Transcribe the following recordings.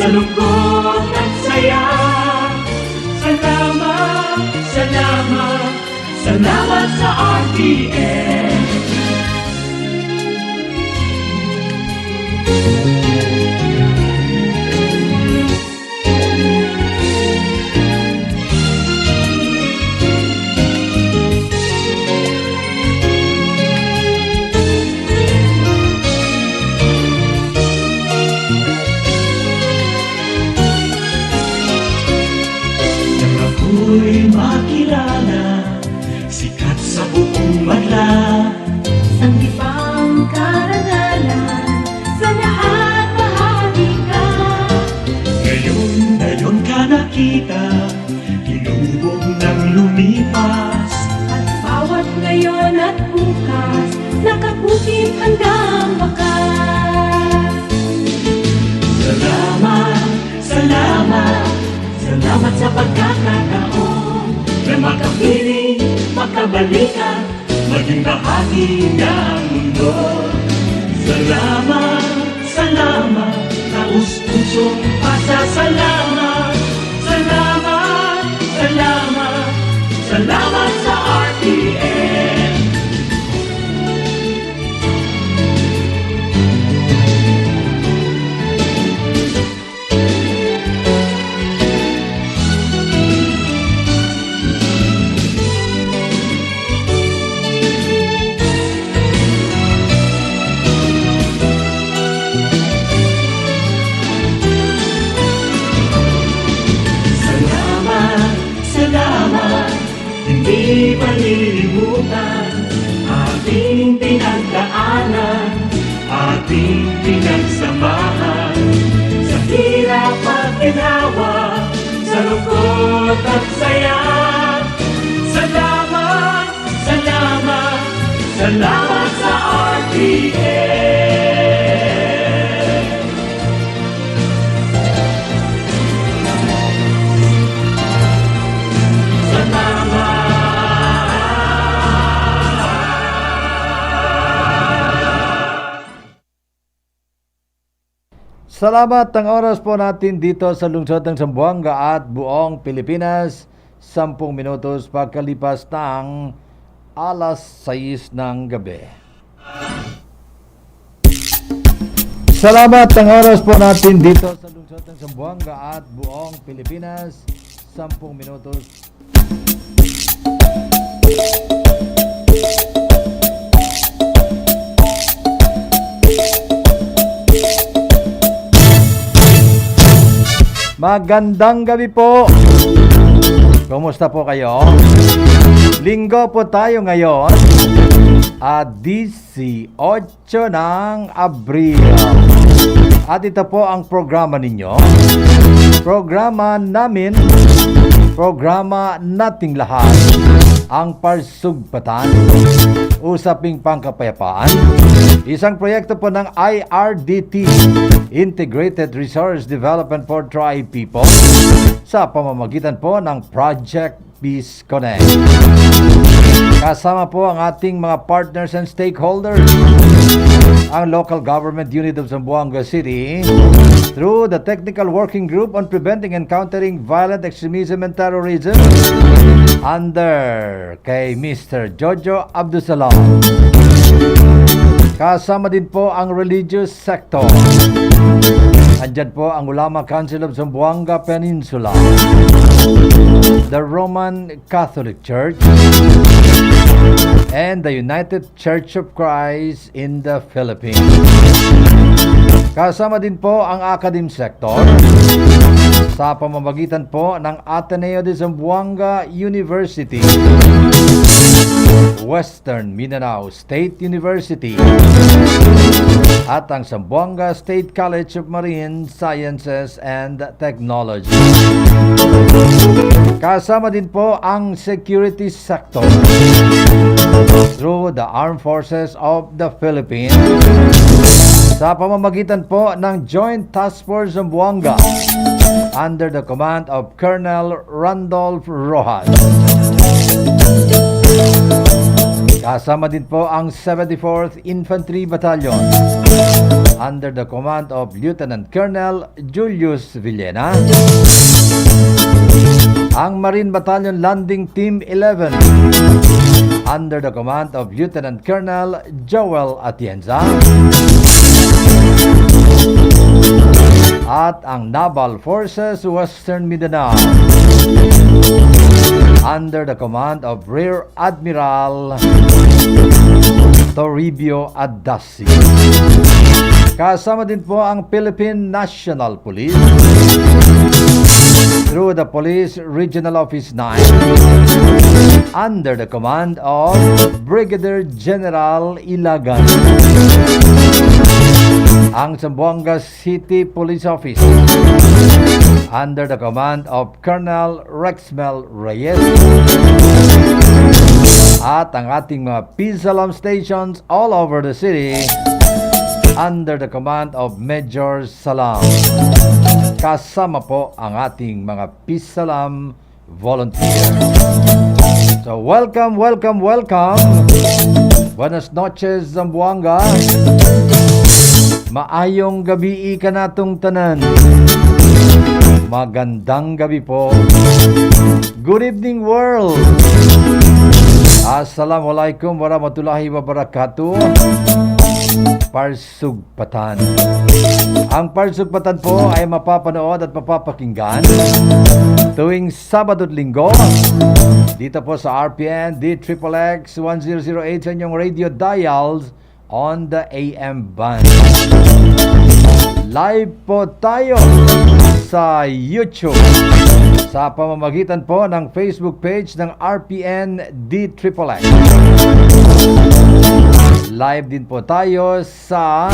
sa lungkot at saya. Salamat, salamat, salamat sa RTN. Ako'y makilala, sikat sa buong madla. Sanggipang karangalan, sa lahat bahagi ka. Ngayon ka nakita, hinubog ng lumipas. At bawat ngayon at bukas, nakakukit hanggang wakas. Salamat, salamat, salamat sa pagkakataon na makapiling, makabalikan, maging bahagi ng mundo. Salamat, salamat, taus-pusong pasasalamat. Salamat, salamat, salamat sa RTN. Hindi malilimutan ating pinagdaanan, ating pinagsamahan. Sa hirap at ginawa, sa lungkot at saya. Salamat, salamat, salamat sa RTN. Salamat ang oras po natin dito sa lungsod ng Zamboanga at buong Pilipinas. 10 minutos pagkalipas ng alas 6 ng gabi. Salamat ang oras po natin dito sa lungsod ng Zamboanga at buong Pilipinas. 10 minutos. Magandang gabi po. Kumusta po kayo? Linggo po tayo ngayon at 18 ng Abril. At ito po ang programa ninyo. Programa namin, programa nating lahat, ang Parsugpatan, usaping pangkapayapaan. Isang proyekto po ng IRDT, Integrated Resource Development for Tribe People, sa pamamagitan po ng Project Peace Connect. Kasama po ang ating mga partners and stakeholders, ang Local Government Unit of Zamboanga City, through the Technical Working Group on Preventing and Countering Violent Extremism and Terrorism, under kay Mr. Jojo Abdusalam. Kasama din po ang religious sector. Andyan po ang Ulama Council of Zamboanga Peninsula, the Roman Catholic Church, and the United Church of Christ in the Philippines. Kasama din po ang academic sector sa pamamagitan po ng Ateneo de Zamboanga University, Western Mindanao State University, at ang Zamboanga State College of Marine Sciences and Technology. Kasama din po ang security sector through the Armed Forces of the Philippines sa pamamagitan po ng Joint Task Force Zamboanga under the command of Colonel Randolph Rojas. Kasama din po ang 74th Infantry Battalion under the command of Lieutenant Colonel Julius Villena. Ang Marine Battalion Landing Team 11 under the command of Lieutenant Colonel Joel Atienza. At ang Naval Forces Western Mindanao under the command of Rear Admiral Toribio Adasi. Kasama din po ang Philippine National Police through the Police Regional Office 9 under the command of Brigadier General Ilagan. Ang Zamboanga City Police Office under the command of Colonel Rexmel Reyes. At ang ating mga peace alarm stations all over the city under the command of Major Salam. Kasama po ang ating mga peace alarm volunteer. So welcome. Buenas noches, Zamboanga. Maayong gabi ka natong tanan. Magandang gabi po. Good evening, world. Assalamualaikum warahmatullahi wabarakatuh. Parsugpatan. Ang Parsugpatan po ay mapapanood at mapapakinggan tuwing Sabado at Linggo dito po sa RPN D-XXX 1008 sa inyong radio dials on the AM band. Live po tayo sa YouTube sa pamamagitan po ng Facebook page ng RPN D-XXX. Live din po tayo sa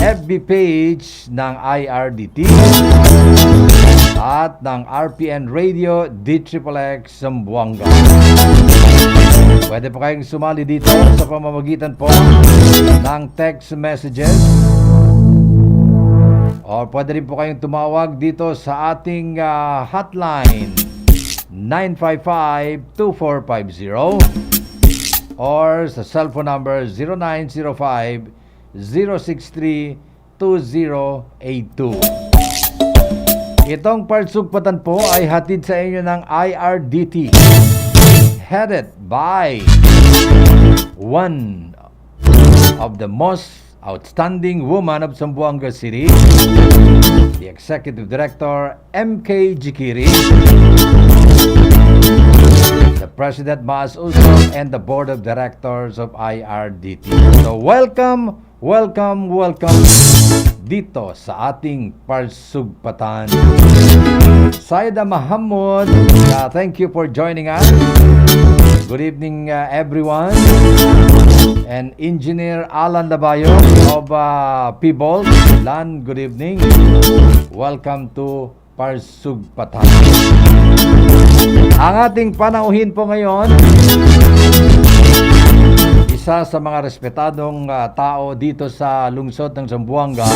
FB page ng IRDT at ng RPN Radio D-XXX Zamboanga. Pwede po kayong sumali dito sa pamamagitan po ng text messages o pwede rin po kayong tumawag dito sa ating hotline 955-2450 or sa cellphone number 0905-063-2082. Itong Parsugpatan po ay hatid sa inyo ng IRDT, headed by one of the most outstanding woman of Zamboanga City, the Executive Director M.K. Jikiri, the President Maas Usman, and the Board of Directors of IRDT. So welcome dito sa ating Parsugpatan. Saida Mahamud, thank you for joining us. Good evening everyone. And Engineer Alan Labayo of P-Bolt, Lan, good evening. Welcome to Parsugpatan. Ang ating panauhin po ngayon, isa sa mga respetadong tao dito sa lungsod ng Zamboanga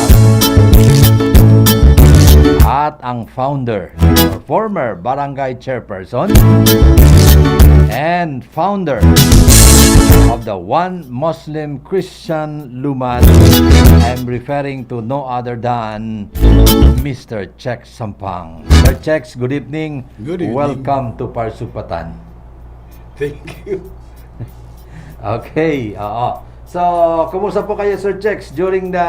at ang founder or former barangay chairperson and founder of the One Muslim Christian Lumad. I'm referring to no other than Mr. Chex Sampang. Sir Chex, good evening. Good evening. Welcome to Parsugpatan. Thank you. Okay, So, kumusta po kayo, Sir Chex, during the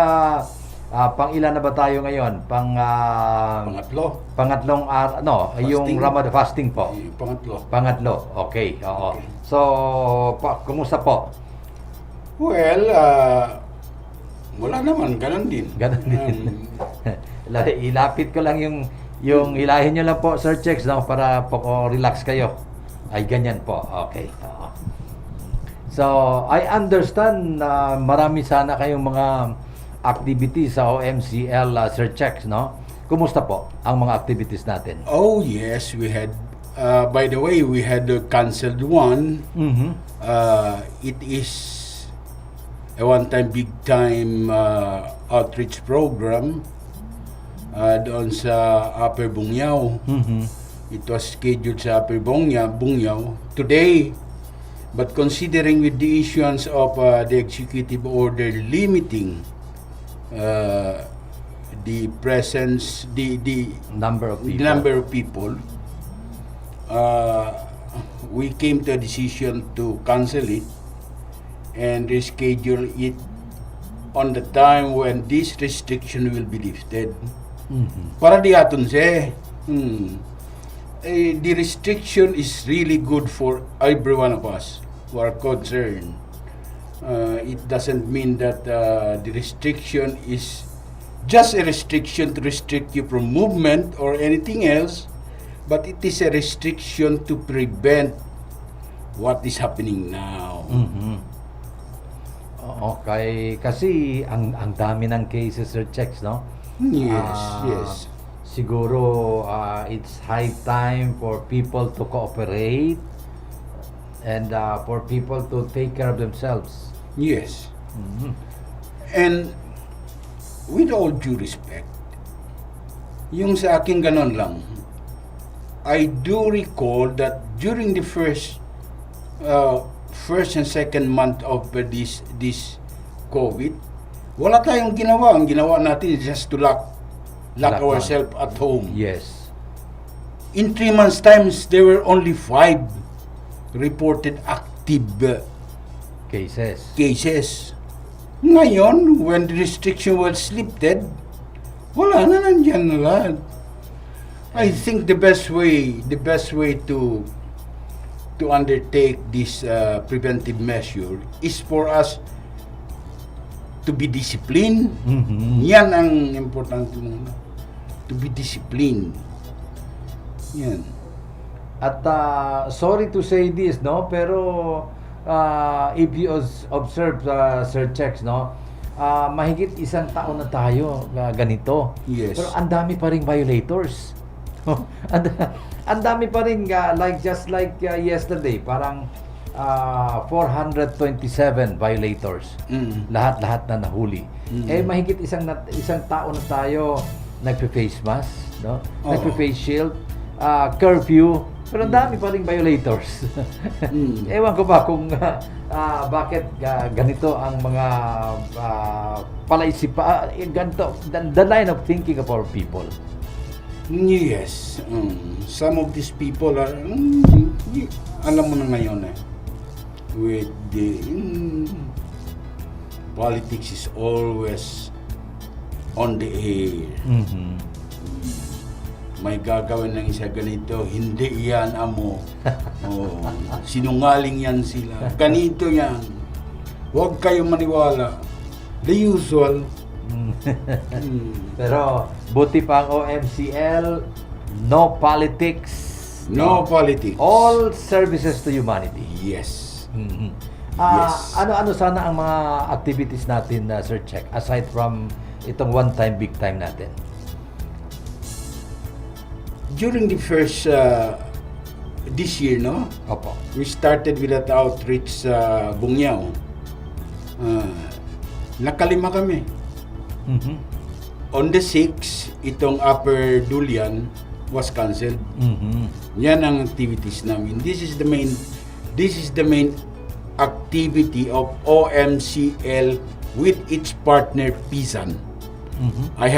pang-ilan na ba tayo ngayon? Pangatlong yung Ramadan fasting po. Pangatlo. Okay, oo. Okay. So, kumusta po? Well, wala naman, ganun din. Ganun din. Ilapit ko lang yung ilahin nyo lang po, Sir Chex, no, para po relax kayo. Ay, ganyan po. Okay. So, I understand na marami sana kayong mga activities sa OMCL, Sir Chex, no? Kumusta po ang mga activities natin? Oh, yes, we had, by the way, we had canceled one. Mm-hmm. It is a one-time, big-time outreach program doon sa Upper Bungyao. Mm-hmm. It was scheduled sa Upper Bungyao. Today, But considering with the issuance of the executive order limiting the presence, the Number of people. number of people, we came to a decision to cancel it and reschedule it on the time when this restriction will be lifted. Para di aton siya. The restriction is really good for every one of us who are concerned. It doesn't mean that the restriction is just a restriction to restrict you from movement or anything else, but it is a restriction to prevent what is happening now. Okay, kasi ang dami ng cases or checks, no? Yes, yes. Siguro it's high time for people to cooperate and for people to take care of themselves. Yes. And with all due respect, yung sa akin ganon lang, I do recall that during the first and second month of this COVID, wala tayong ginawa. Ang ginawa natin is just to lock Lockdown. ourselves at home. Yes. In 3 months' times, there were only 5 reported active cases. Ngayon, when the restriction was lifted, wala na, nandyan na lahat. I think the best way to undertake this preventive measure is for us to be disciplined. Yan ang importante muna. To be disciplined. Yan. At sorry to say this, no, pero if you observe Sir Chex, no, mahigit isang taon na tayo ganito. Yes. Pero ang dami pa ring violators. Ang dami pa ring just like yesterday, parang 427 violators. Lahat na nahuli. Eh mahigit isang taon na tayo nagpe-face mask, no? Nagpe-face shield, curfew, pero ang dami pa ring violators. Ewan ko ba kung bakit ganito ang mga palaisip ganito, the line of thinking of our people. Yes. Some of these people are, alam mo na ngayon with the politics is always on the air. May gagawin ng isa ganito, hindi yan amo. Sinungaling yan sila. Ganito yan. Huwag kayong maniwala. The usual. Pero buti pa ang OMCL, no politics. No politics. All services to humanity. Yes. Yes. Ano sana ang mga activities natin, Sir Check, aside from itong one time, big time natin? During the first, this year, no? Opo. We started with that outreach sa Bungyao. Nakalima kami. On the 6th, itong Upper Dulian was cancelled. Yan ang activities namin. This is the main activity of OMCL with its partner PISAN. I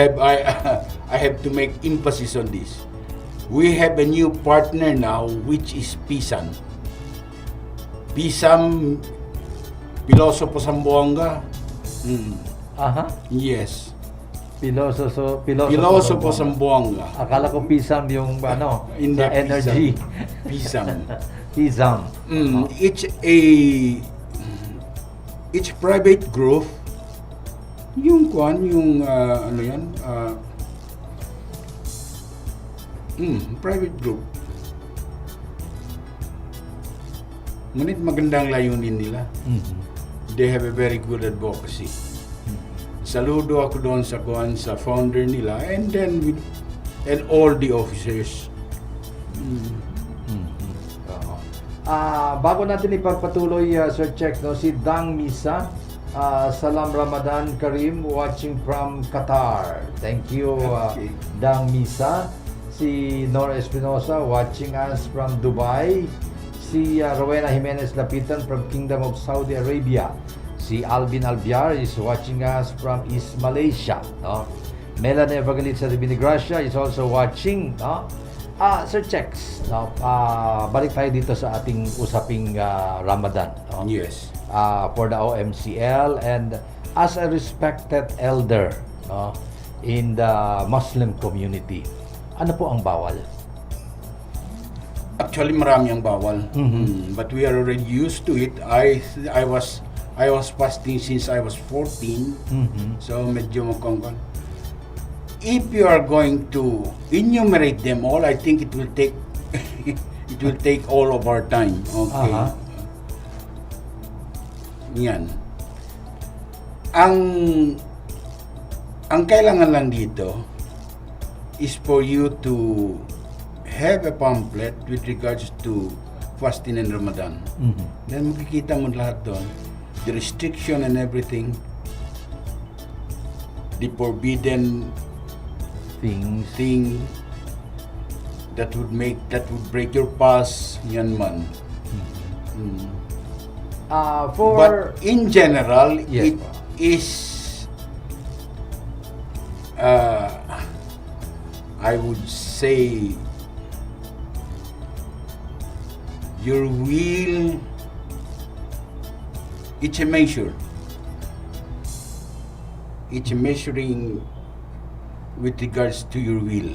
have to make emphasis on this. We have a new partner now, which is PISAN. PISAN, Pilosopo Sambuanga. Pilosopo Sambuanga. Akala ko PISAM yung Hindi, sa energy. PISAN. PISAM. It's private group. Yung private group. Ngunit magandang layunin nila. They have a very good advocacy. Saludo ako doon sa founder nila and all the officers. Bago natin ipagpatuloy, Sir Check, no, si Dang Misa, Salam Ramadan Karim, watching from Qatar. Thank you, Okay. Dang Misa. Si Nor Espinosa, watching us from Dubai. si Rowena Jimenez Lapitan from Kingdom of Saudi Arabia. Si Alvin Albiar is watching us from East Malaysia. No? Melanie Evangelista de Binigracia is also watching. No? Sir Chex, no? Balik tayo dito sa ating usaping Ramadan. No? Yes. For the OMCL and as a respected elder, no, in the Muslim community, ano po ang bawal? Actually, marami ang bawal. But we are already used to it. I was fasting since I was 14. So medyo makongkon. If you are going to enumerate them all, I think it will take it will take all of our time. Okay. Yan. Ang kailangan lang dito is for you to have a pamphlet with regards to fasting and Ramadan. Then makikita mo lahat doon. The restriction and everything. The forbidden thing that would break your fast. Yan man. But in general, Yes, it is I would say your will, it's a measure. It's a measuring with regards to your will.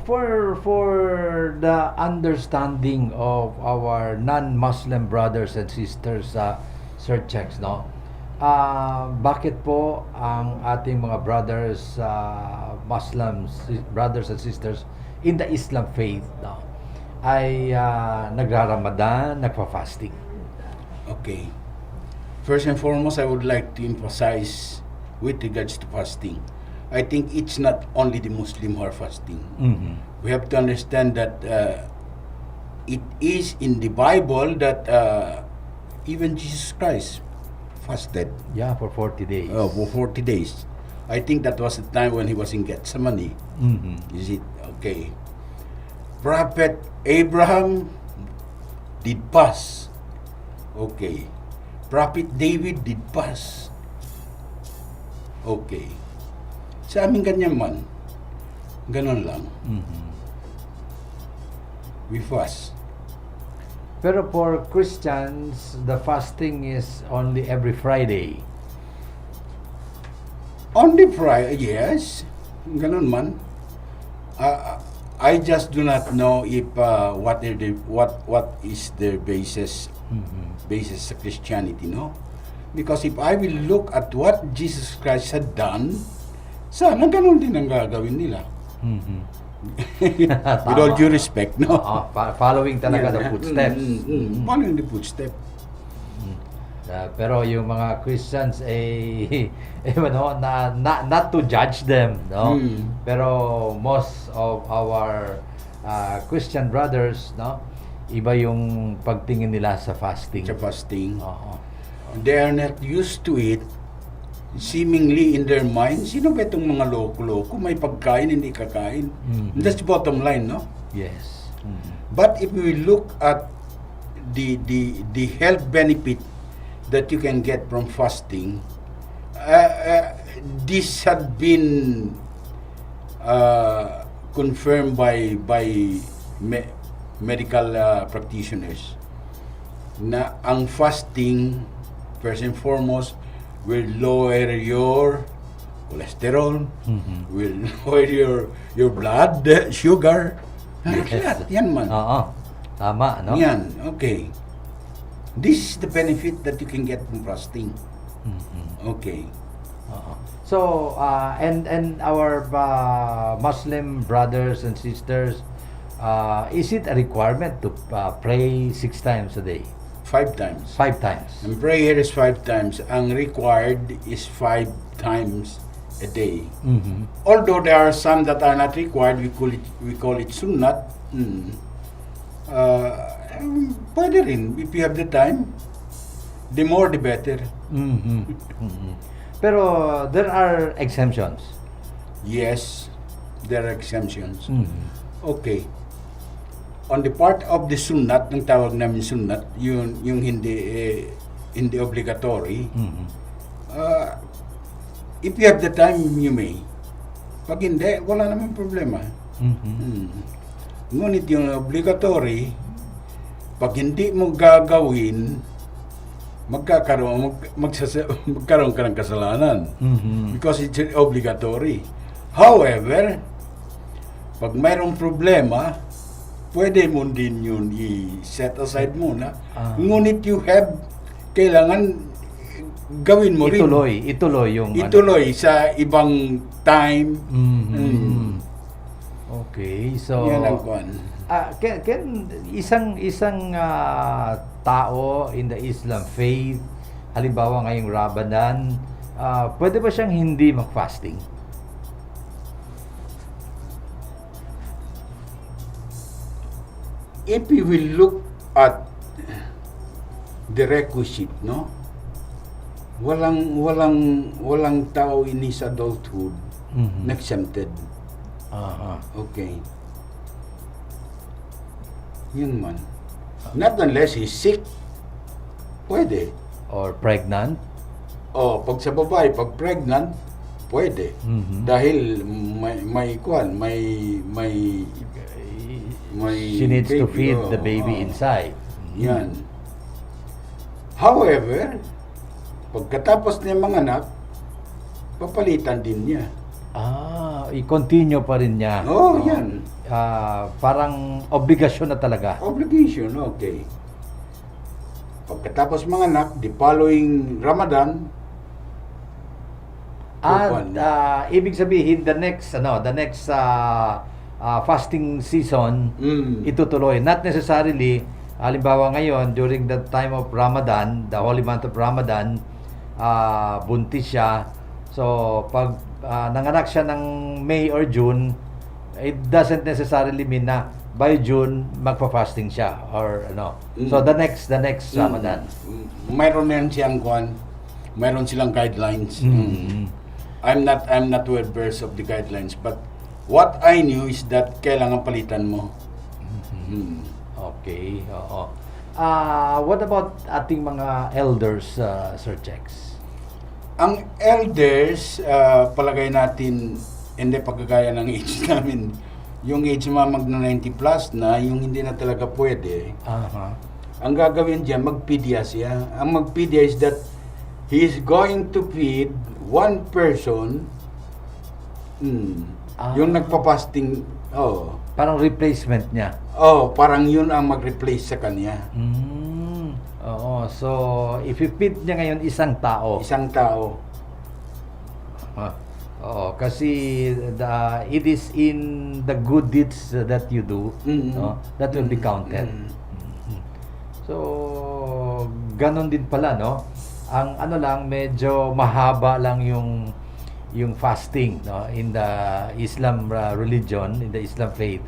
For the understanding of our non-Muslim brothers and sisters, Sir Chex, no? Bakit po ang ating mga brothers, brothers and sisters in the Islam faith, no, ay nagra-Ramadan, nagpa-fasting? Okay. First and foremost, I would like to emphasize with regards to fasting. I think it's not only the Muslim who are fasting. We have to understand that it is in the Bible that even Jesus Christ fasted. Yeah, for 40 days. For 40 days. I think that was the time when he was in Gethsemane. Is it? Okay. Prophet Abraham did fast. Okay. Prophet David did fast. Okay. Sa amin ganyan man. Ganon lang. We fast. Pero for Christians, the fasting is only every Friday. On the Friday, yes. Ganon man. I just do not know if what is their basis sa Christianity, no? Because if I will look at what Jesus Christ had done, sana ganon din ang gagawin nila. With all due respect, no? Following talaga the footsteps. Following the footsteps. Pero yung mga Christians not to judge them, no? Pero most of our Christian brothers, no, iba yung pagtingin nila sa fasting. Sa fasting. They are not used to it. Seemingly in their mind, sino ba itong mga loko-loko? May pagkain, hindi kakain. That's the bottom line, no? Yes. But if we look at the health benefit that you can get from fasting, this had been confirmed by medical practitioners na ang fasting, first and foremost, will lower your cholesterol, will lower your blood sugar. Lahat, yan man. Tama, no? Yan, okay. This is the benefit that you can get from fasting. Okay. So, and our Muslim brothers and sisters, is it a requirement to pray 6 times a day? 5 times. 5 times. And prayer is 5 times. Ang required is 5 times a day. Although there are some that are not required, we call it sunnat. Pwede rin if you have the time. The more the better. Mhm. Mhm. Pero there are exemptions. Yes, there are exemptions. Mhm. Okay. On the part of the sunnat, ng tawag namin sunnat, yung hindi obligatory. Mhm. If you have the time, you may. Pag hindi, wala namang problema. Mhm. Ngunit yung obligatory, pag hindi mo gagawin, magkaroon ka ng kasalanan. Mhm. Because it's obligatory. However, pag mayroong problema, pwede mo din yun i-set aside muna. Ngunit kailangan gawin mo rin. Ituloy yung Ituloy sa ibang time. Okay, so Yan ang kwan. isang tao in the Islam faith, halimbawa ngayong Ramadan, pwede ba siyang hindi mag-fasting? If we will look at the requisite, no? Walang tao in his adulthood na exempted. Aha. Okay. Yun man. Not unless he's sick. Pwede. Or pregnant? Pag sa babae, pag pregnant, pwede. Mhm. Dahil may She needs to baby. feed the baby inside. Yan. However, pagkatapos niya manganak, papalitan din niya. I-continue pa rin niya. Yan. Parang obligasyon na talaga. Obligation, okay. Pagkatapos manganak, the following Ramadan, Ibig sabihin the next fasting season itutuloy. Not necessarily halimbawa ngayon during the time of Ramadan, the holy month of Ramadan, buntis siya. So pag nanganak siya ng May or June, it doesn't necessarily mean na by June magpa-fasting siya or ano. So the next Ramadan. mayroon na yan siyang kwan, mayroon silang guidelines. I'm not well-versed of the guidelines, but what I knew is that kailangan palitan mo. Okay, oo. What about ating mga elders, Sir Chex? Ang elders, palagay natin, hindi pagkagaya ng age namin. Yung age mga magna 90 plus na, yung hindi na talaga pwede. Ang gagawin dyan, magpidya siya. Ang magpidya is that he is going to feed one person. Yung nagpa-fasting, Parang replacement niya. parang yun ang mag-replace sa kanya. Oo, so if you feed niya ngayon isang tao. Isang tao. Oo, kasi it is in the good deeds that you do, no? That will be counted. So, ganon din pala, no? Ang ano lang, medyo mahaba lang yung fasting, no? In the Islam religion, in the Islam faith.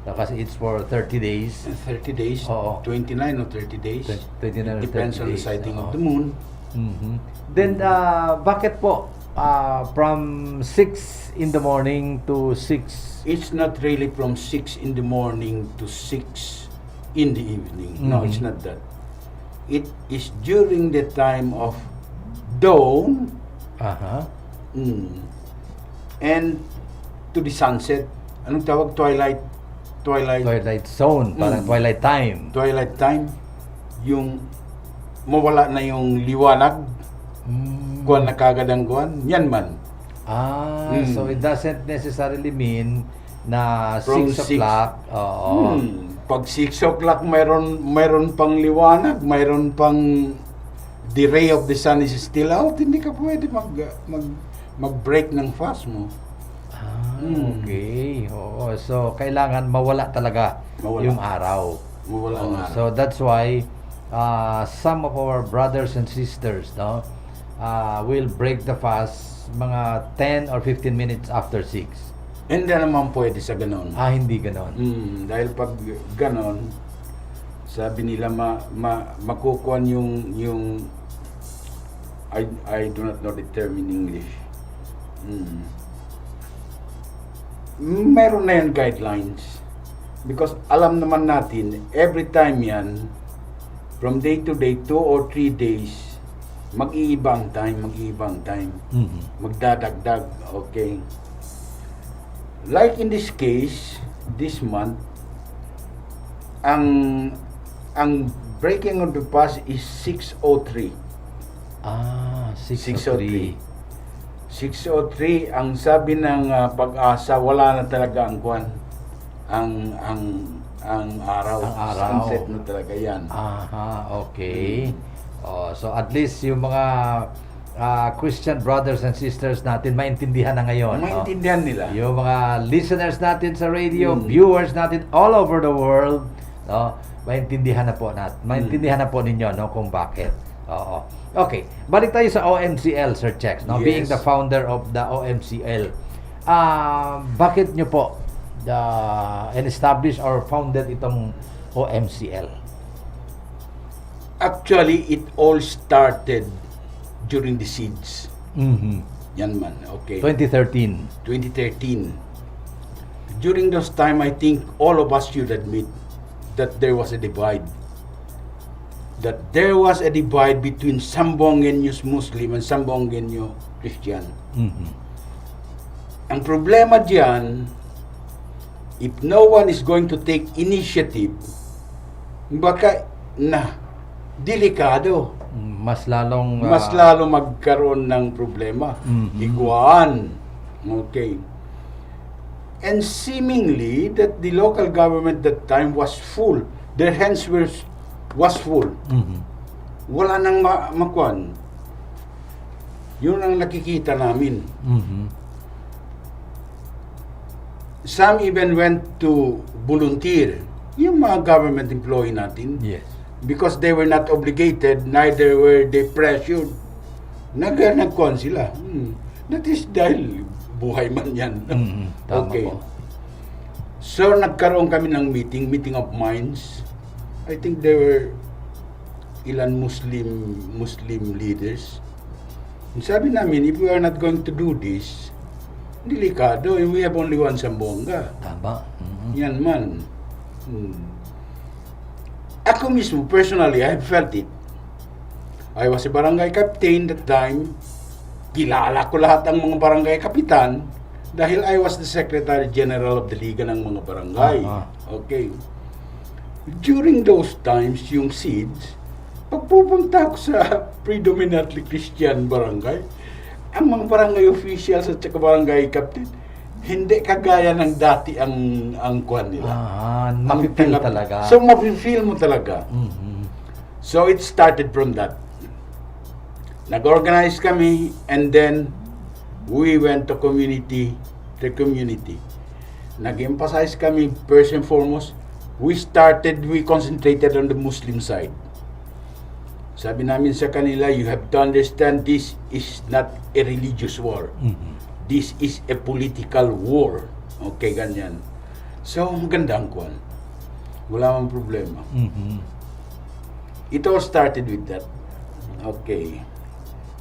Kasi it's for 30 days. 30 days? Oo. 29 or 30 days? 29 or 30 Depends on the days. sighting Oo. of the moon. Then, bakit po from 6 in the morning to 6? It's not really from 6 in the morning to 6 in the evening. No, it's not that. It is during the time of dawn and to the sunset. Anong tawag? Twilight Zone, parang twilight time. Twilight time. Yung mawala na yung liwanag. Kuwan na kagad ang kuwan. Yan man. So it doesn't necessarily mean na From 6 o'clock. Oo. Pag 6 o'clock mayroon pang liwanag, mayroon pang the ray of the sun is still out, hindi ka pwede mag-break ng fast mo. Okay. Oo. So kailangan mawala talaga yung araw. Mawala ang araw. So that's why some of our brothers and sisters, no, will break the fast mga 10 or 15 minutes after 6. Hindi naman pwede sa ganon. Hindi ganon. Dahil pag ganon, sabi nila makukuhan yung I do not know the term in English. Meron na yan guidelines. Because alam naman natin, every time yan, from day to day, 2 or 3 days, mag-iibang time. Magdadagdag, okay? Like in this case, this month, ang breaking of the fast is 6:03. 6:03. 6:03, ang sabi ng Pag-asa, wala na talaga ang kwan. Ang araw. Ang araw. Sunset na talaga yan. Okay. So at least yung mga Christian brothers and sisters natin maintindihan na ngayon. Maintindihan nila. Yung mga listeners natin sa radio, viewers natin all over the world, no, maintindihan na po ninyo, no, kung bakit. Oo. Okay, balik tayo sa OMCL, Sir Chex, no, Yes. being the founder of the OMCL. Bakit nyo po establish or founded itong OMCL? Actually, it all started during the siege. Yan man, okay. 2013. 2013. During those time, I think all of us should admit that there was a divide. That there was a divide between Sambongeños Muslim and Sambongeño Christian. Ang problema diyan, if no one is going to take initiative, baka delikado. Mas lalong Magkaroon ng problema. Iguan. Okay. And seemingly that the local government that time was full. Their hands was full. Wala nang makuan. Yun ang nakikita namin. Some even went to volunteer. Yung mga government employee natin. Yes. Because they were not obligated, neither were they pressured. Nagkuhan sila. That is dahil buhay man yan. Tama Okay. po. So, nagkaroon kami ng meeting of minds. I think there were ilan Muslim leaders. Sabi namin, if we are not going to do this, delikado, and we have only one Sambonga. Tama. Yan man. Ako mismo, personally, I felt it. I was a barangay captain that time. Kilala ko lahat ang mga barangay kapitan dahil I was the Secretary General of the Liga ng mga barangay. Okay. During those times, yung siege, pagpupunta ko sa predominantly Christian barangay, ang mga barangay officials at saka barangay captain, hindi kagaya ng dati ang kwan nila. Mapipil talaga. So, mapipil mo talaga. So, it started from that. Nag-organize kami, and then, we went to community. Nag-emphasize kami, first and foremost, we concentrated on the Muslim side. Sabi namin sa kanila, you have to understand this is not a religious war. This is a political war. Okay, ganyan. So, maganda ang kwan. Wala mang problema. It all started with that. Okay.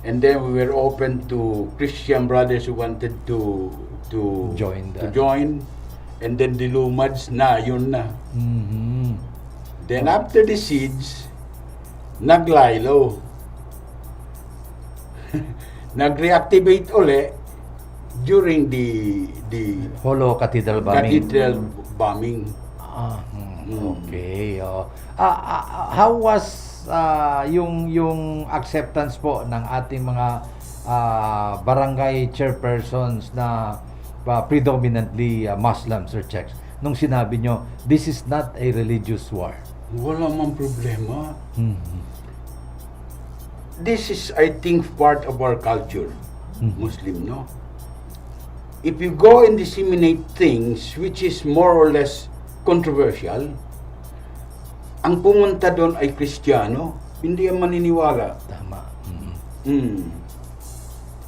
And then we were open to Christian brothers who wanted to join. And then the Lumads na, yun na. Then after the siege, naglaylo. Nag-reactivate uli during the Holo Cathedral bombing. Okay. How was yung acceptance po ng ating mga barangay chairpersons na predominantly Muslim, Sir Chex, nung sinabi nyo, this is not a religious war? Wala mang problema. This is, I think, part of our culture, Muslim, no? If you go and disseminate things which is more or less controversial, ang pumunta doon ay Kristiyano, hindi ang maniniwala. Tama.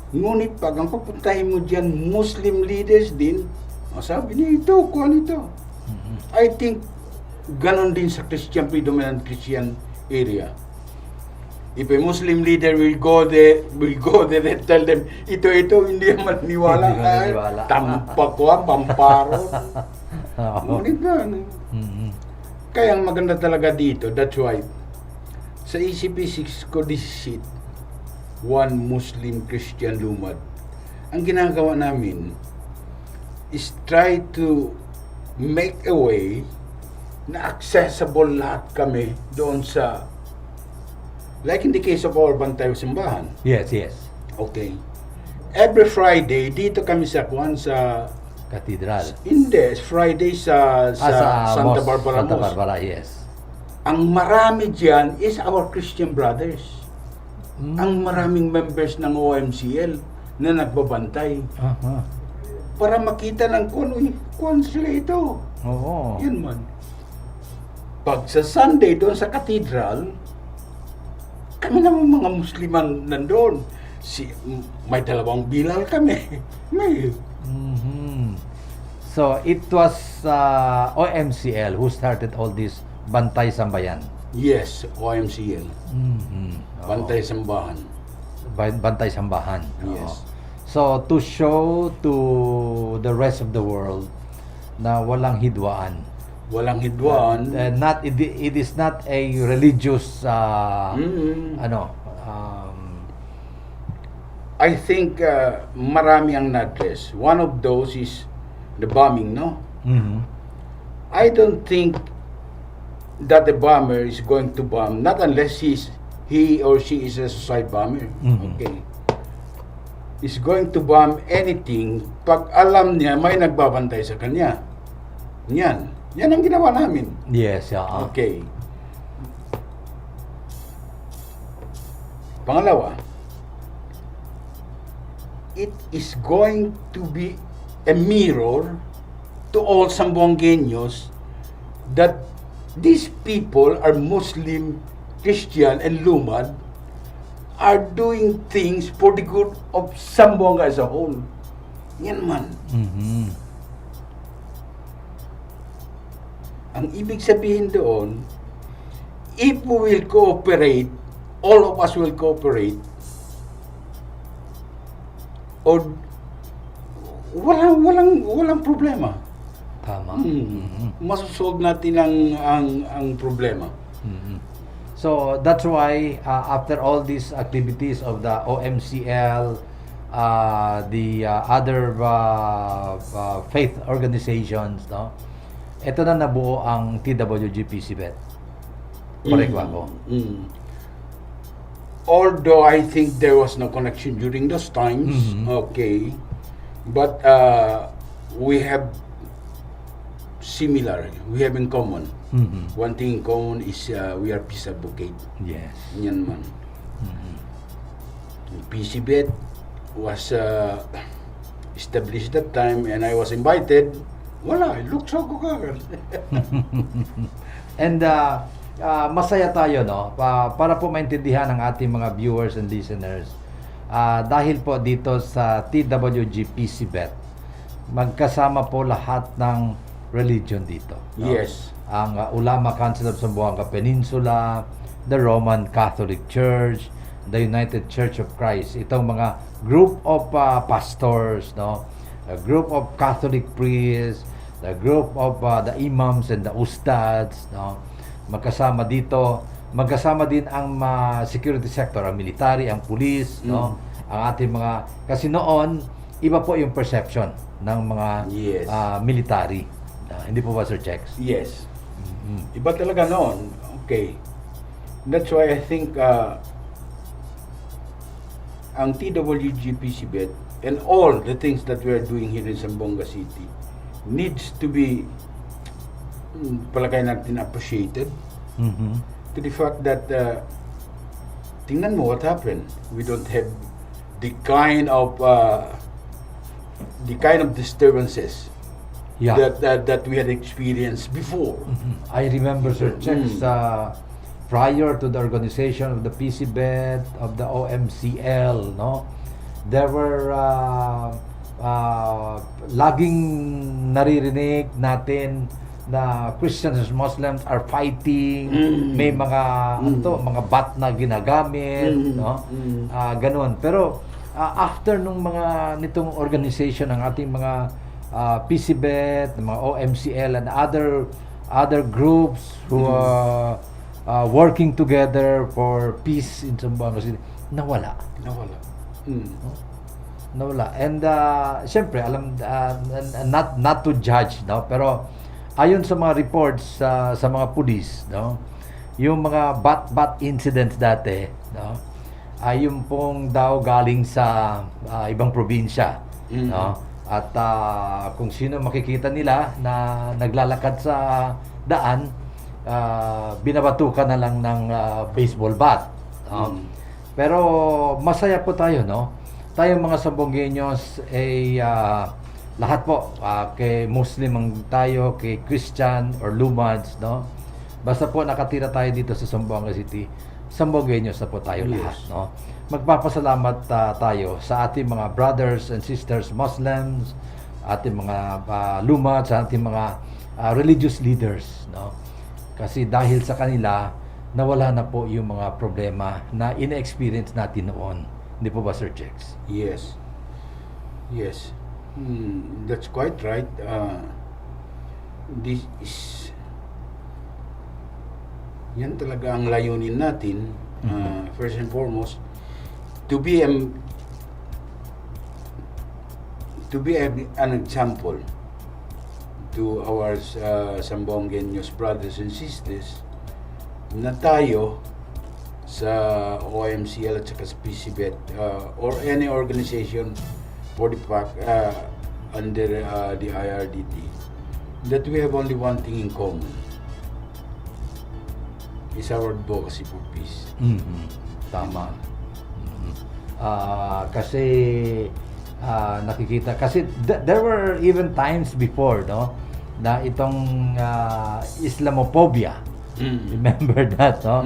Ngunit pag ang papuntahin mo dyan, Muslim leaders din, sabi niya ito, kuhan ito. I think ganon din sa predominant Christian area. If a Muslim leader will go there and tell them, ito, hindi naman niwala. Hindi naman naniwala. Tampakwa, pamparo. Oo. Ngunit ba? Mhm. Kaya ang maganda talaga dito, that's why, sa ECP6 Codicit, one Muslim Christian lumad, ang ginagawa namin is try to make a way na accessible lahat kami doon sa, like in the case of our Bantay Simbahan. Yes. Okay. Every Friday, dito kami sa Cathedral. hindi, Friday sa Santa Barbara Santa Mosque. Barbara, yes. Ang marami dyan is our Christian brothers. Ang maraming members ng OMCL na nagbabantay. Aha. Para makita ng kung sila ito. Oo. Yan man. Pag sa Sunday doon sa cathedral, kami naman mga Musliman nandoon. May dalawang bilal kami. May. Mhm. So, it was OMCL who started all this Bantay Sambayan. Yes, OMCL. Mhm. Bantay Sambahan. Bantay Sambahan. Oo. Yes. So, to show to the rest of the world na walang hidwaan. Walang hidwaan. It is not a religious I think marami ang na-address. One of those is the bombing, no? mhm. I don't think that the bomber is going to bomb, not unless he or she is a suicide bomber. Mhm. Okay. Is going to bomb anything pag alam niya may nagbabantay sa kanya. Yan. Yan ang ginawa namin. Yes, yeah. Okay. Pangalawa, it is going to be a mirror to all Sambuangueños that these people are Muslim, Christian, and Lumad are doing things for the good of Sambuanga as a whole. Yan man. Mhm. Ang ibig sabihin doon, if we will cooperate, all of us will cooperate, o walang problema. Tama. Masosolve natin ang problema. Mhm. So that's why after all these activities of the OMCL, the other faith organizations, no, ito na nabuo ang TWGPC Bet. Correct ba ako? Although I think there was no connection during those times, okay, but we have similar, we have in common. Mhm. One thing in common is we are peace advocate. Yes. Yan man. PCBet was established that time and I was invited. Wala, lukso ko kagad. And masaya tayo, no, para po maintindihan ng ating mga viewers and listeners. Dahil po dito sa TWGPC Bet, magkasama po lahat ng religion dito, no? Yes. Ang Ulama Council of Zamboanga Peninsula, the Roman Catholic Church, the United Church of Christ. Itong mga group of pastors, no, a group of Catholic priests, the group of the imams and the ustads, no, magkasama dito. Magkasama din ang security sector, ang military, ang police, no, ang ating mga, kasi noon iba po yung perception ng mga Yes. military. Hindi po ba, Sir Chex? Yes. Iba talaga noon. Okay. That's why I think ang TWGPCBet and all the things that we are doing here in Zamboanga City needs to be palagay natin appreciated Mhm. to the fact that tingnan mo what happened. We don't have the kind of disturbances Yeah. that we had experienced before. I remember, Sir Chex, prior to the organization of the PCBet, of the OMCL, no, there were laging naririnig natin na Christians and Muslims are fighting, may mga mga bat na ginagamit, no? Ganun. Pero after nung mga nitong organization ng ating mga PCBet, mga OMCL and other groups who are working together for peace in Zamboanga City, nawala. Nawala. And syempre alam not to judge, no, pero ayon sa mga reports sa mga pulis, no, yung mga bat incidents dati, no, ay yung pong daw galing sa ibang probinsya, no, at kung sino makikita nila na naglalakad sa daan, binabatukan na lang ng baseball bat, no? Pero masaya po tayo, no, tayong mga Sambongueños ay lahat po, kay Muslim ang tayo, kay Christian or Lumads, no? Basta po nakatira tayo dito sa Zamboanga City, Sambongueños na po tayo lahat, no? Magpapasalamat tayo sa ating mga brothers and sisters Muslims, ating mga Lumads, ating mga religious leaders, no? Kasi dahil sa kanila, nawala na po yung mga problema na ina-experience natin noon. Hindi po ba, Sir Jex? Yes. That's quite right. This is yan talaga ang layunin natin. First and foremost, to be an example to our Sambongueños brothers and sisters na tayo sa OMCL at saka sa PCBet or any organization for the PAC under the IRDT, that we have only one thing in common, is our advocacy for peace. Tama. Kasi nakikita, kasi there were even times before, no, na itong Islamophobia. Remember that, no?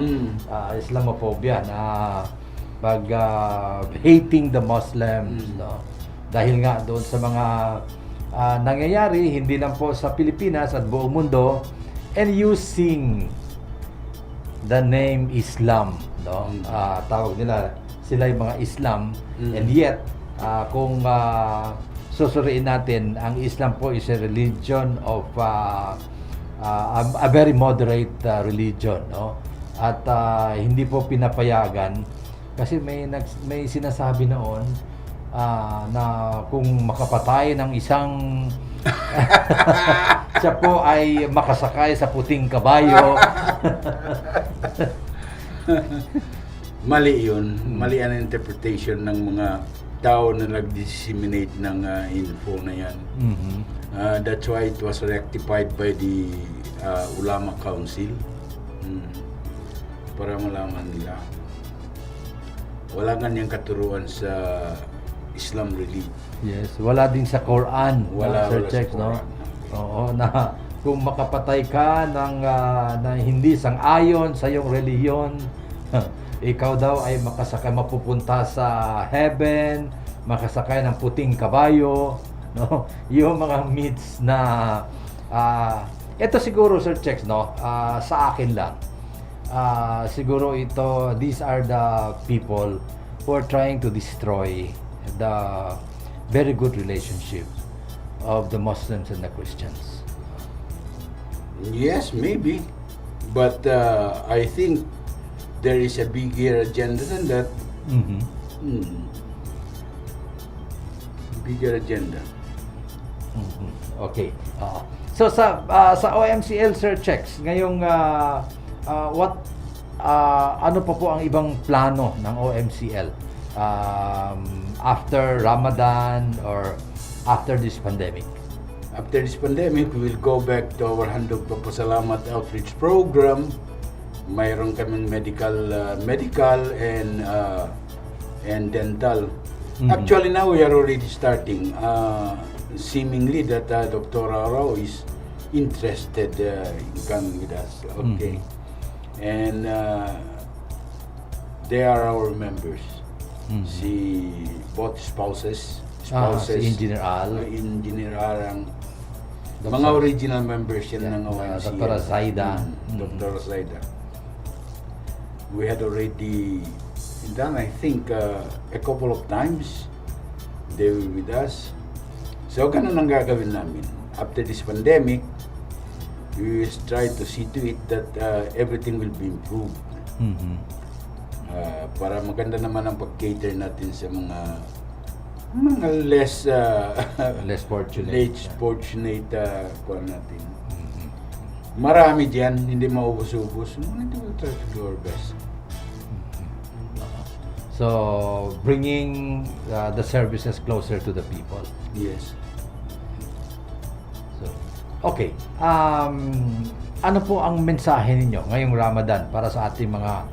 Islamophobia na pag hating the Muslims, no? Dahil nga doon sa mga nangyayari, hindi lang po sa Pilipinas at buong mundo, and using the name Islam, no? Tawag nila sila yung mga Islam, and yet kung susuriin natin, ang Islam po is a religion of a very moderate religion, no? At hindi po pinapayagan kasi may sinasabi noon na kung makapatay ng isang siya po ay makasakay sa puting kabayo. Mali yun. Mali ang interpretation ng mga tao na nag-disseminate ng info na yan. That's why it was rectified by the Ulama Council. Para malaman nila. Wala nga niyang katuruan sa Islam religion. Yes, wala din sa Quran. Wala Sir Chex, no? Oo, na kung makapatay ka ng na hindi sang-ayon sa iyong relihiyon, ikaw daw ay mapupunta sa heaven, makasakay ng puting kabayo, no? Yung mga myths na ito siguro, Sir Chex, no? Sa akin lang. Siguro ito, these are the people who are trying to destroy the very good relationship of the Muslims and the Christians. Yes, maybe. But I think there is a bigger agenda than that. Bigger agenda. Okay. So sa OMCL, Sir Chex, ngayong ano pa po ang ibang plano ng OMCL after Ramadan or after this pandemic? After this pandemic, we will go back to our Handog Papasalamat outreach program. Mayroon kaming medical and dental. Actually, now we are already starting. Seemingly that Dr. Rao is interested in coming with us. Okay. And they are our members. Both spouses. Si Engineer Al. Engineer Al Mga original members yan ng OMCL. Dr. Zaida. Dr. Zaida. We had already done, I think, a couple of times. They were with us. So, ganun ang gagawin namin. After this pandemic, we will try to see to it that everything will be improved. Para maganda naman ang pag-cater natin sa mga less fortunate kuwan natin. Marami diyan, hindi maubos-ubos. We will try to do our best. So, bringing the services closer to the people. Yes. So, okay. Ano po ang mensahe ninyo ngayong Ramadan para sa ating mga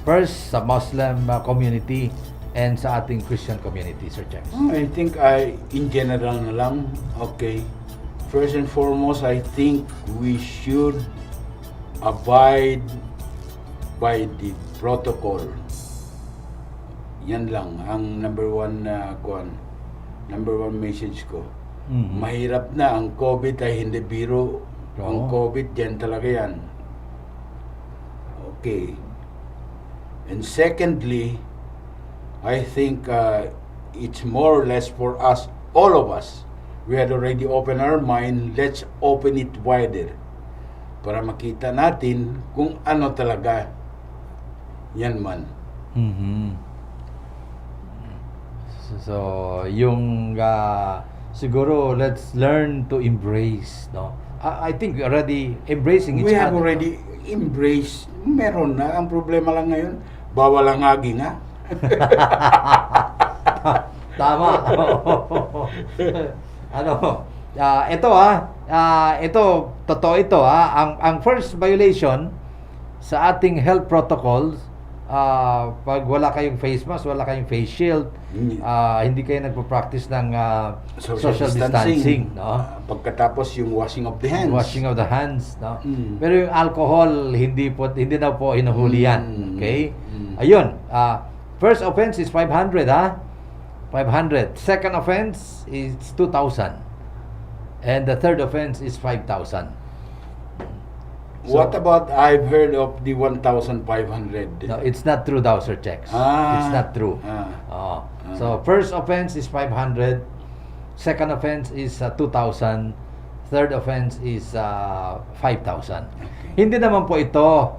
first sa Muslim community and sa ating Christian community, Sir James? I think in general na lang, okay. First and foremost, I think we should abide by the protocol. Yan lang ang number one message ko. Mahirap na ang COVID ay hindi biro. Ang COVID yan talaga yan. Okay. And secondly, I think it's more or less for us, all of us. We had already opened our mind. Let's open it wider para makita natin kung ano talaga yan man. So, yung siguro let's learn to embrace, no? I think we're already embracing each other. We have already embraced. Meron na. Ang problema lang ngayon, bawal ang agi nga. Tama. Ito totoo ito ang first violation sa ating health protocols, pag wala kayong face mask, wala kayong face shield, hindi kayo nagpo-practice ng social distancing, no? Pagkatapos yung washing of the hands. No? Pero yung alcohol, hindi daw po hinuhuli yan. Okay? Ayun, first offense is 500, 500. Second offense is 2,000. And the third offense is 5,000. What about, I've heard of the 1,500? No, it's not true daw, Sir Chex. It's not true. So, first offense is 500. Second offense is 2,000. Third offense is 5,000. Okay. Hindi naman po ito,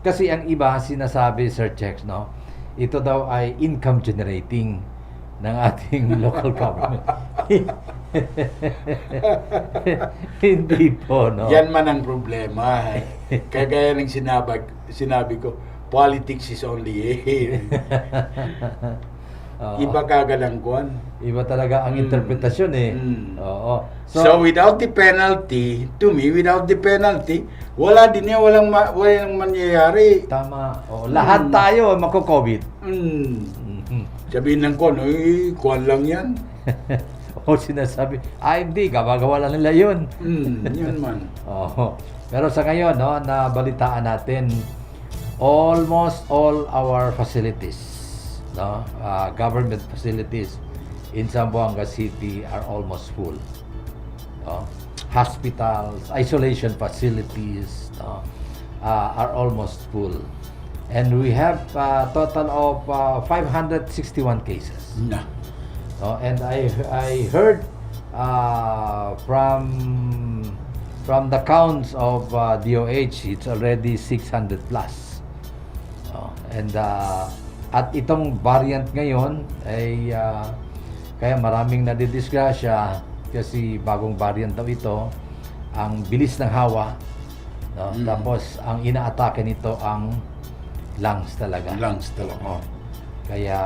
kasi ang iba sinasabi, Sir Chex, no? Ito daw ay income generating ng ating local government. Hindi po, no? Yan man ang problema. Kagaya ng sinabi ko, politics is only here. Iba kagalang Iba talaga ang interpretasyon eh. Oo. So without the penalty, to me, without the penalty, wala din yan, walang mangyayari. Tama. Lahat tayo mako-COVID. Sabihin ng kuwan lang yan. Sinasabi, hindi, gagawa lang nila yun. Yun man. Pero sa ngayon, no, nabalitaan natin, almost all our facilities, no, government facilities in Zamboanga City are almost full. No? Hospitals, isolation facilities, no, are almost full. And we have a total of 561 cases. And I heard from the counts of DOH, it's already 600 plus. At itong variant ngayon ay kaya maraming nadidisgrasya kasi bagong variant daw ito, ang bilis ng hawa, no? Tapos ang inaatake nito ang lungs talaga. Kaya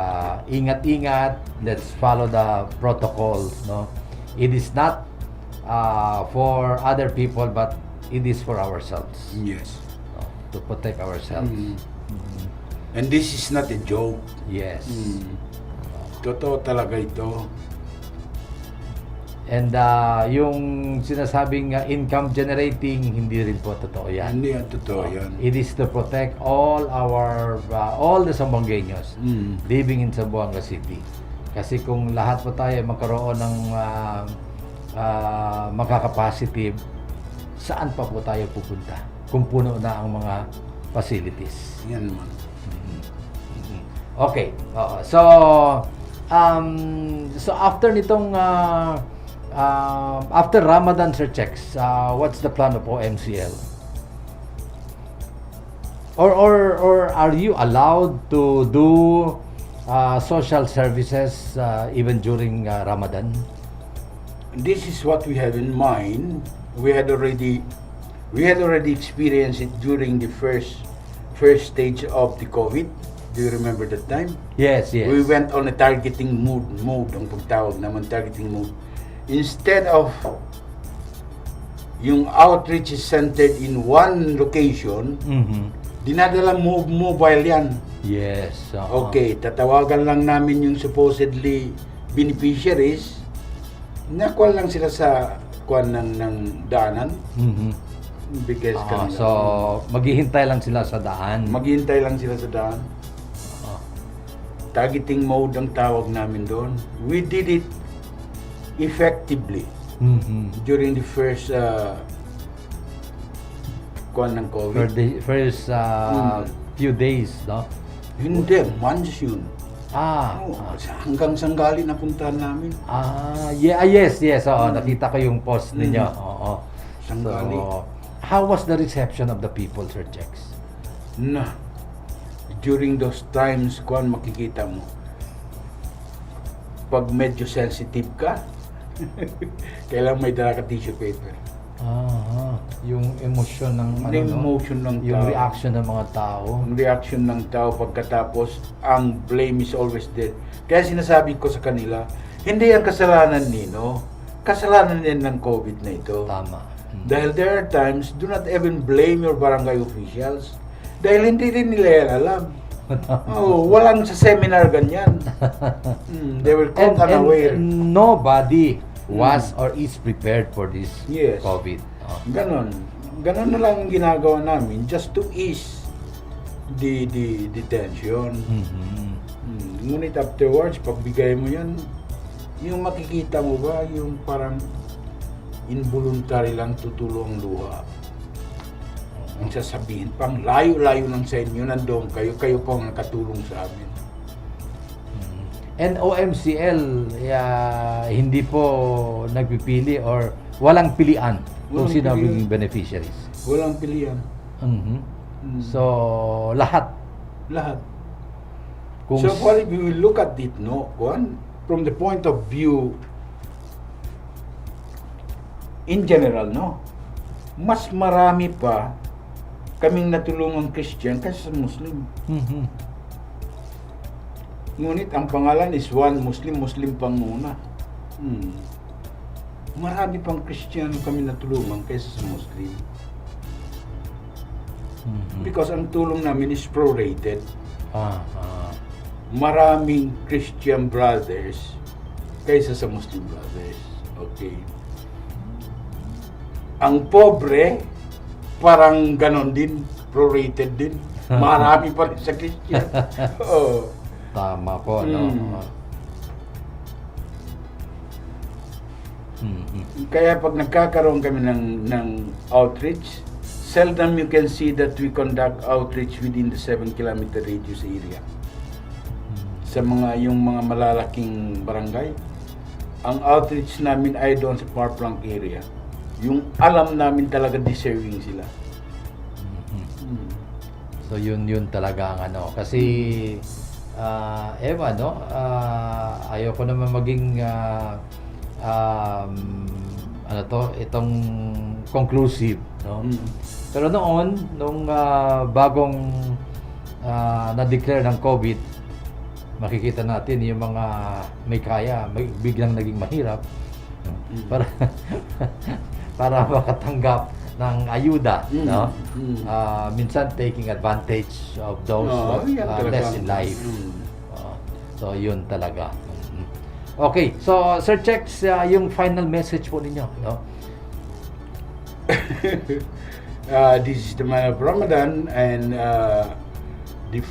ingat-ingat, let's follow the protocols, no? It is not for other people, but it is for ourselves. Yes. No? To protect ourselves. And this is not a joke. Yes. Totoo talaga ito. And yung sinasabing income generating, hindi rin po totoo yan. Hindi yan totoo yan. It is to protect all the Zamboangueños living in Zamboanga City. Kasi kung lahat po tayo magkaroon ng makaka-positive, saan pa po tayo pupunta kung puno na ang mga facilities? Yan man. Okay. So after nitong after Ramadan sir checks, what's the plan of OMCL? Or are you allowed to do social services even during Ramadan? This is what we have in mind. We had already experienced it during the first stage of the COVID. Do you remember that time? Yes. We went on a targeting mode ang pagtawag naman, targeting mode. Instead of yung outreach is centered in one location, dinadala mobile yan. Yes. Okay, tatawagan lang namin yung supposedly beneficiaries. Nakuha lang sila sa kuan ng daanan. Because So, maghihintay lang sila sa daan. maghihintay lang sila sa daan. Targeting mode ang tawag namin doon. We did it effectively during the first kuan ng For COVID. the first few days, no? Hindi, months yun. Oh. Hanggang Sanggali napuntahan namin. Yes. Nakita ko yung post ninyo. Oo. Sanggali. So, how was the reception of the people, Sir Chex? During those times, kuan makikita mo, pag medyo sensitive ka, kailangan may dala ka tissue paper. Yung emosyon ng Yung emotion ng yung tao. reaction ng mga tao. Ang reaction ng tao pagkatapos, ang blame is always there. Kaya sinasabi ko sa kanila, hindi ang kasalanan nino, kasalanan din ng COVID na ito. Tama. Dahil there are times, do not even blame your barangay officials. Dahil hindi rin nila yan alam. Walang sa seminar ganyan. They were caught unaware. Nobody was or is prepared for this Yes. COVID. Ganon na lang ang ginagawa namin just to ease the tension. Ngunit afterwards, pagbigay mo yan, yung makikita mo ba, yung parang involuntary lang tutulo ang luha. Ang sasabihin, pang layo-layo lang sa inyo, nandoon kayo po ang nakatulong sa amin. And OMCL, hindi po nagpipili or walang pilian kung Walang sino ang pilian. magiging beneficiaries. Walang pilihan. So, lahat. Kung So, if we will look at it, from the point of view, in general, mas marami pa kaming natulungang Christian kaysa sa Muslim. Ngunit ang pangalan is one Muslim pang muna. Marami pang Christian kami natulungan kaysa sa Muslim. Because ang tulong namin is prorated. Maraming Christian brothers kaysa sa Muslim brothers. Okay. Ang pobre, parang ganon din, prorated din. Marami pa rin sa Christian. Tama po, no? Kaya pag nagkakaroon kami ng outreach, seldom you can see that we conduct outreach within the 7-kilometer radius area. Sa yung mga malalaking barangay, ang outreach namin ay doon sa Parplank area. Yung alam namin talaga deserving sila. So yun talaga ang kasi ayoko naman maging itong conclusive, no? Pero nung bagong na-declare ng COVID, makikita natin yung mga may kaya, biglang naging mahirap para makatanggap ng ayuda, no? Minsan taking advantage of those less in life. So yun talaga. Okay, so Sir Chex, yung final message po ninyo, no? This is the month of Ramadan, and the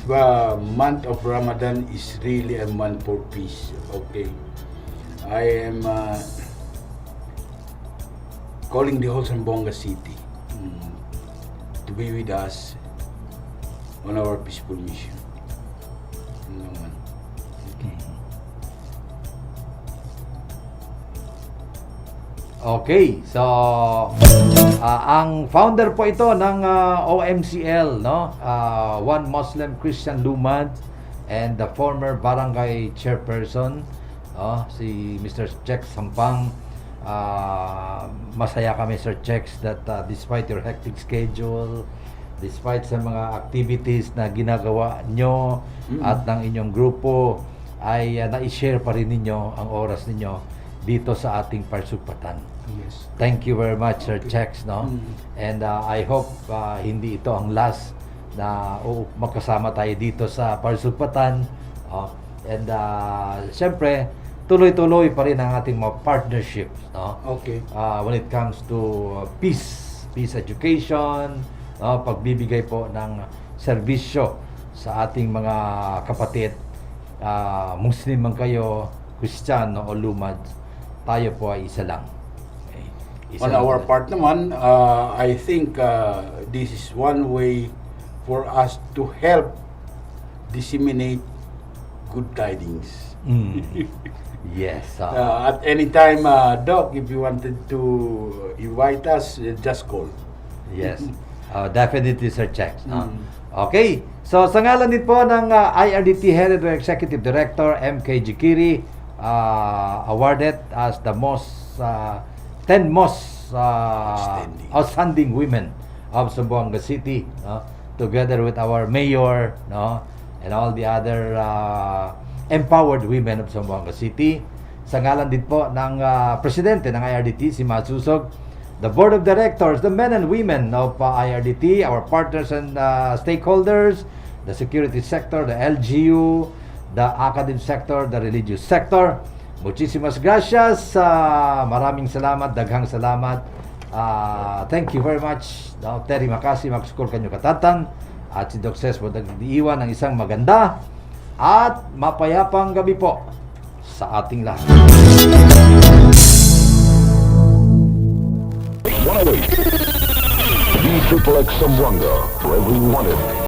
month of Ramadan is really a month for peace. Okay, I am calling the whole Zamboanga City to be with us on our peaceful mission. Yun naman. Okay, so ang founder po ito ng OMCL, no? One Muslim Christian Lumad, and the former barangay chairperson, si Mr. Chex Sampang. Masaya kami, Sir Chex, that despite your hectic schedule, despite sa mga activities na ginagawa nyo at ng inyong grupo, ay na-share pa rin ninyo ang oras ninyo dito sa ating Parsugpatan. Yes. Thank you very much, Sir Chex, no? And I hope hindi ito ang last na magkasama tayo dito sa Parsugpatan. And siyempre, tuloy-tuloy pa rin ang ating mga partnerships, no? Okay. When it comes to peace education, pagbibigay po ng serbisyo sa ating mga kapatid, Muslim man kayo, Kristiyano o Lumad, tayo po ay isa lang. Okay. On our part naman, I think this is one way for us to help disseminate good tidings. Yes. At any time, Doc, if you wanted to invite us, just call. Yes. Definitely, Sir Chex. Okay. So, sa ngalan din po ng IRDT Head Executive Director, MK Jikiri, awarded as the 10 most outstanding women of Zamboanga City, together with our mayor, and all the other empowered women of Zamboanga City. Sa ngalan din po ng presidente ng IRDT, si Masusog, the board of directors, the men and women of IRDT, our partners and stakeholders, the security sector, the LGU, the academic sector, the religious sector. Muchísimas gracias. Maraming salamat, daghang salamat. Thank you very much. Terima kasih, magskol kanyo katatan. At si Doc Ses po nag-iwan ng isang maganda at mapayapang gabi po sa ating lahat. 108. D-Triple X Zamboanga, wherever you want it.